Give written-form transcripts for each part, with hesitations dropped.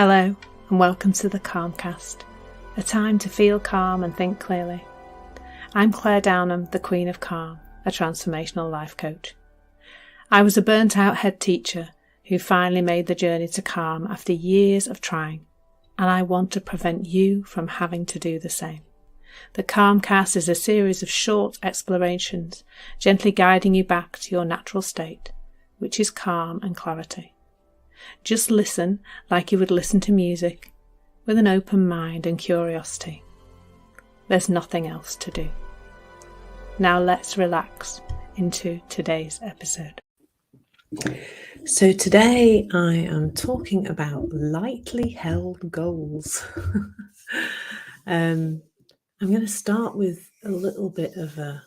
Hello and welcome to the Calmcast, a time to feel calm and think clearly. I'm Claire Downham, the Queen of Calm, a transformational life coach. I was a burnt out head teacher who finally made the journey to calm after years of trying, and I want to prevent you from having to do the same. The Calmcast is a series of short explorations, gently guiding you back to your natural state, which is calm and clarity. Just listen like you would listen to music, with an open mind and curiosity. There's nothing else to do. Now let's relax into today's episode. So today I am talking about lightly held goals. I'm going to start with a little bit of a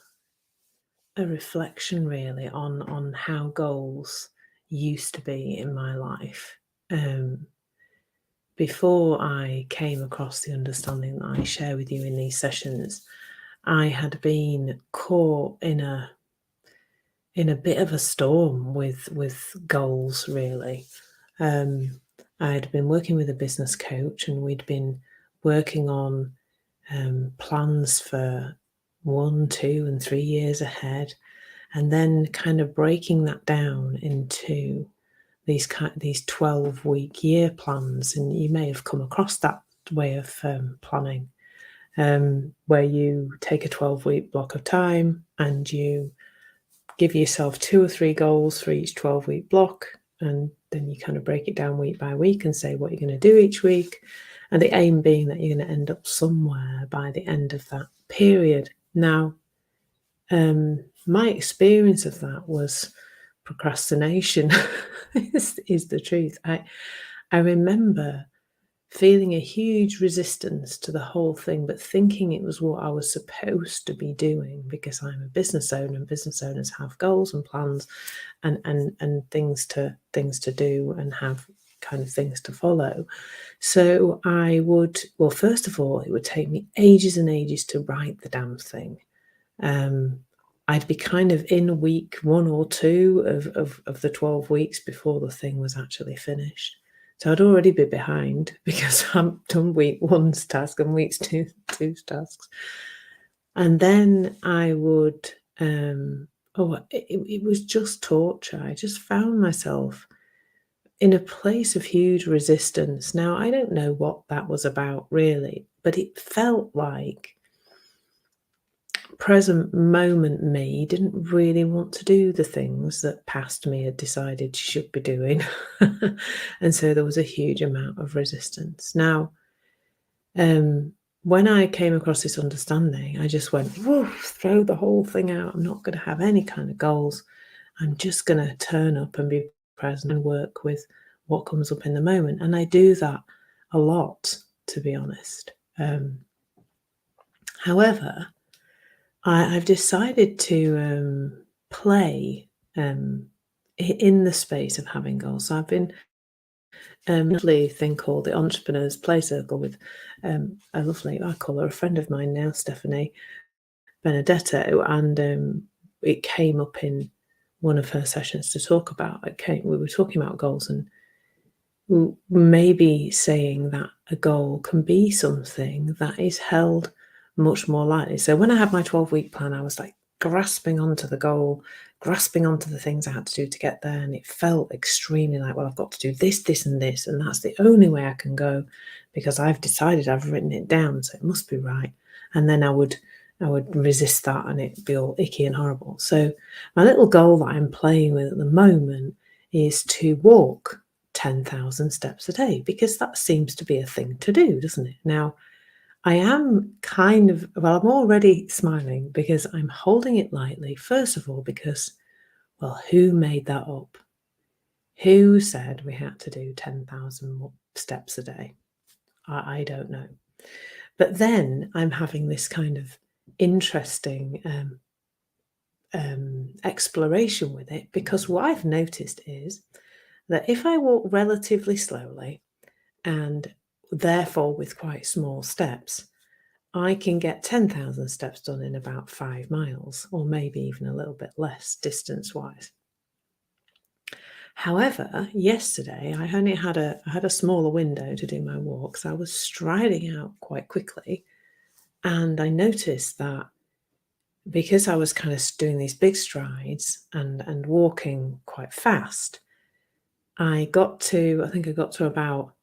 reflection really on how goals used to be in my life. Before I came across the understanding that I share with you in these sessions, I had been caught in a bit of a storm with goals really. I had been working with a business coach and we'd been working on plans for 1, 2 and 3 years ahead, and then kind of breaking that down into these 12-week year plans. And you may have come across that way of planning, where you take a 12-week block of time and you give yourself 2 or 3 goals for each 12-week block, and then you kind of break it down week by week and say what you're going to do each week, and the aim being that you're going to end up somewhere by the end of that period. Now, my experience of that was procrastination is the truth. I remember feeling a huge resistance to the whole thing, but thinking it was what I was supposed to be doing because I'm a business owner and business owners have goals and plans and things to do and have kind of things to follow. So I would, well, first of all, it would take me ages and ages to write the damn thing. I'd be kind of in week 1 or 2 of the 12 weeks before the thing was actually finished. So I'd already be behind because I've done week 1's task and week 2's tasks. And then I would, it was just torture. I just found myself in a place of huge resistance. Now, I don't know what that was about really, but it felt like present moment me didn't really want to do the things that past me had decided she should be doing. And so there was a huge amount of resistance. Now, when I came across this understanding, I just went, throw the whole thing out. I'm not going to have any kind of goals. I'm just going to turn up and be present and work with what comes up in the moment. And I do that a lot, to be honest. However, I've decided to play in the space of having goals. So I've been a lovely thing called the Entrepreneurs Play Circle with a lovely, I call her a friend of mine now, Stephanie Benedetto, and it came up in one of her sessions to talk about. We were talking about goals and maybe saying that a goal can be something that is held much more lightly. So when I had my 12-week plan, I was like grasping onto the goal, grasping onto the things I had to do to get there. And it felt extremely like, well, I've got to do this, this, and this. And that's the only way I can go because I've decided, I've written it down. So it must be right. And then I would resist that and it'd be all icky and horrible. So my little goal that I'm playing with at the moment is to walk 10,000 steps a day, because that seems to be a thing to do, doesn't it? Now, I am kind of, well, I'm already smiling because I'm holding it lightly. First of all, because, well, who made that up? Who said we had to do 10,000 steps a day? I don't know. But then I'm having this kind of interesting exploration with it, because what I've noticed is that if I walk relatively slowly and therefore with quite small steps, I can get 10,000 steps done in about 5 miles, or maybe even a little bit less distance-wise. However, yesterday I only had I had a smaller window to do my walks. I was striding out quite quickly, and I noticed that because I was kind of doing these big strides and walking quite fast, I think I got to about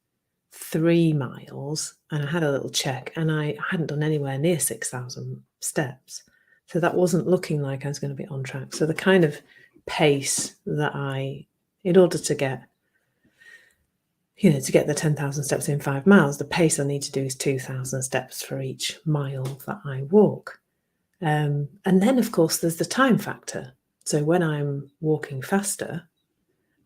3 miles, and I had a little check, and I hadn't done anywhere near 6,000 steps. So that wasn't looking like I was going to be on track. So the kind of pace that in order to get, to get the 10,000 steps in 5 miles, the pace I need to do is 2,000 steps for each mile that I walk. And then, of course, there's the time factor. So when I'm walking faster,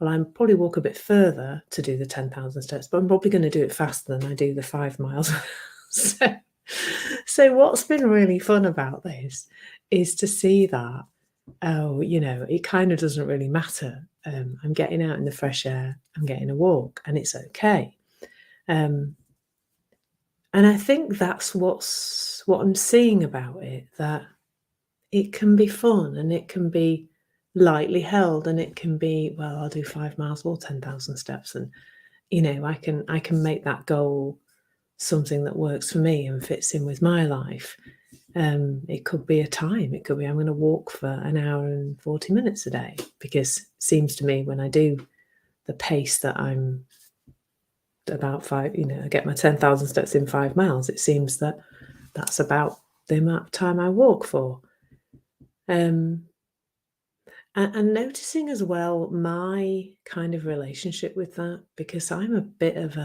well, I'm probably walk a bit further to do the 10,000 steps, but I'm probably going to do it faster than I do the 5 miles. So what's been really fun about this is to see that, it kind of doesn't really matter. I'm getting out in the fresh air, I'm getting a walk, and it's okay. And I think that's what I'm seeing about it, that it can be fun and it can be lightly held, and it can be, well, I'll do 5 miles or 10,000 steps, and I can make that goal something that works for me and fits in with my life. It could be a time. It could be I'm going to walk for an hour and 40 minutes a day, because it seems to me when I do the pace that I'm about I get my 10,000 steps in 5 miles, it seems that that's about the amount of time I walk for. And noticing as well my kind of relationship with that, because I'm a bit of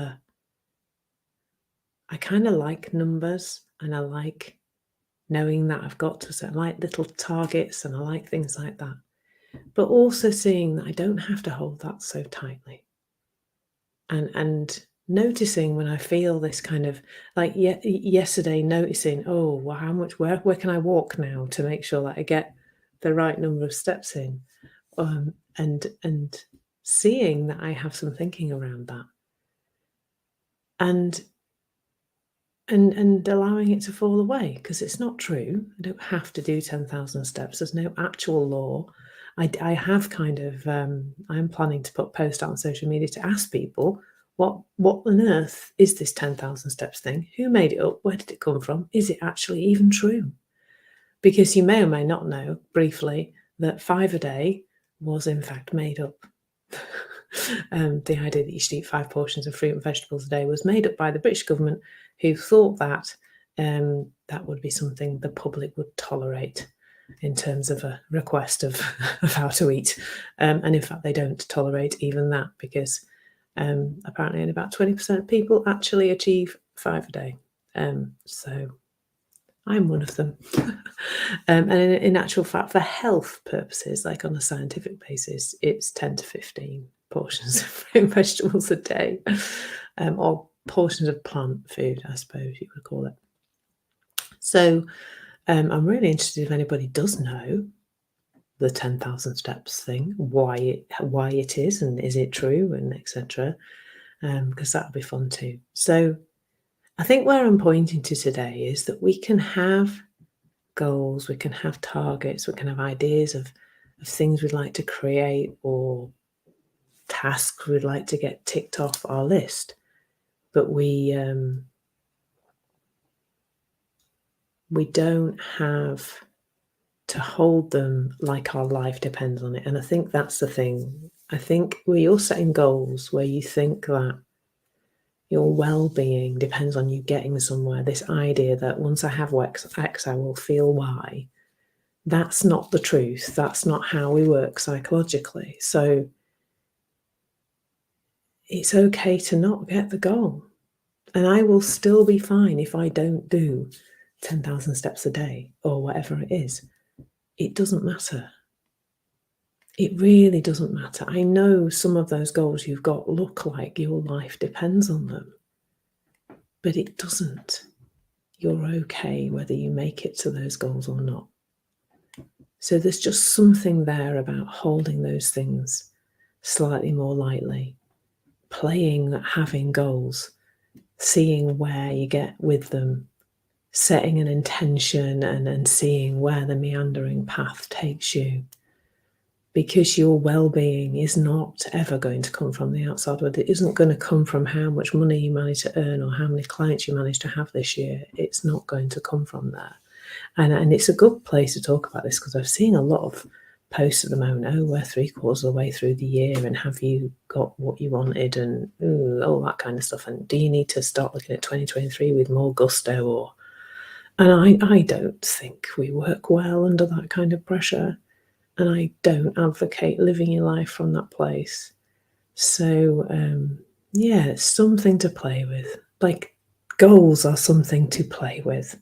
I kind of like numbers, and I like knowing that I've got to, so I like little targets and I like things like that. But also seeing that I don't have to hold that so tightly. And noticing when I feel this kind of, like yesterday, noticing, oh, well, how much, where can I walk now to make sure that I get the right number of steps in? And seeing that I have some thinking around that, and allowing it to fall away, because it's not true. I don't have to do 10,000 steps. There's no actual law. I have kind of, I'm planning to put a post out on social media to ask people, what on earth is this 10,000 steps thing? Who made it up? Where did it come from? Is it actually even true? Because you may or may not know, briefly, that 5 a day was in fact made up. The idea that you should eat 5 portions of fruit and vegetables a day was made up by the British government, who thought that that would be something the public would tolerate in terms of a request of how to eat. And in fact, they don't tolerate even that, because apparently only about 20% of people actually achieve 5 a day. So I'm one of them. And in actual fact, for health purposes, like on a scientific basis, it's 10 to 15 portions of fruit and vegetables a day, or portions of plant food, I suppose you would call it. So I'm really interested if anybody does know the 10,000 steps thing, why it is, and is it true, and etc. Because that would be fun too. So I think where I'm pointing to today is that we can have goals, we can have targets, we can have ideas of things we'd like to create, or tasks we'd like to get ticked off our list, but we don't have to hold them like our life depends on it. And I think that's the thing. I think when you're setting goals where you think that your well-being depends on you getting somewhere, this idea that once I have X, I will feel Y, that's not the truth. That's not how we work psychologically. So it's okay to not get the goal. And I will still be fine if I don't do 10,000 steps a day or whatever it is. It doesn't matter. It really doesn't matter. I know some of those goals you've got look like your life depends on them, but it doesn't. You're okay whether you make it to those goals or not. So there's just something there about holding those things slightly more lightly, playing at having goals, seeing where you get with them, setting an intention, and seeing where the meandering path takes you. because your well-being is not ever going to come from the outside world. It isn't going to come from how much money you manage to earn or how many clients you manage to have this year. It's not going to come from there. And it's a good place to talk about this, because I've seen a lot of posts at the moment. Oh, we're 3/4 of the way through the year, and have you got what you wanted, and all that kind of stuff. And do you need to start looking at 2023 with more gusto? And I don't think we work well under that kind of pressure. And I don't advocate living your life from that place. So, yeah, something to play with. Like, goals are something to play with.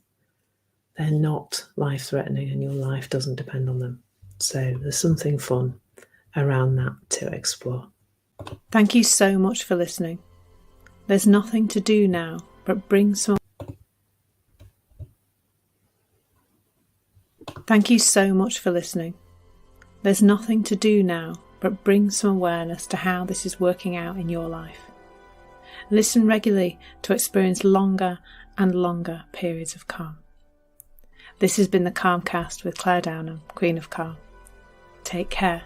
They're not life-threatening, and your life doesn't depend on them. So there's something fun around that to explore. Thank you so much for listening. There's nothing to do now but bring some... Thank you so much for listening. There's nothing to do now but bring some awareness to how this is working out in your life. Listen regularly to experience longer and longer periods of calm. This has been the Calmcast with Claire Downham, Queen of Calm. Take care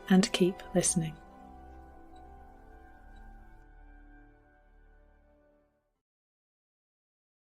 and keep listening.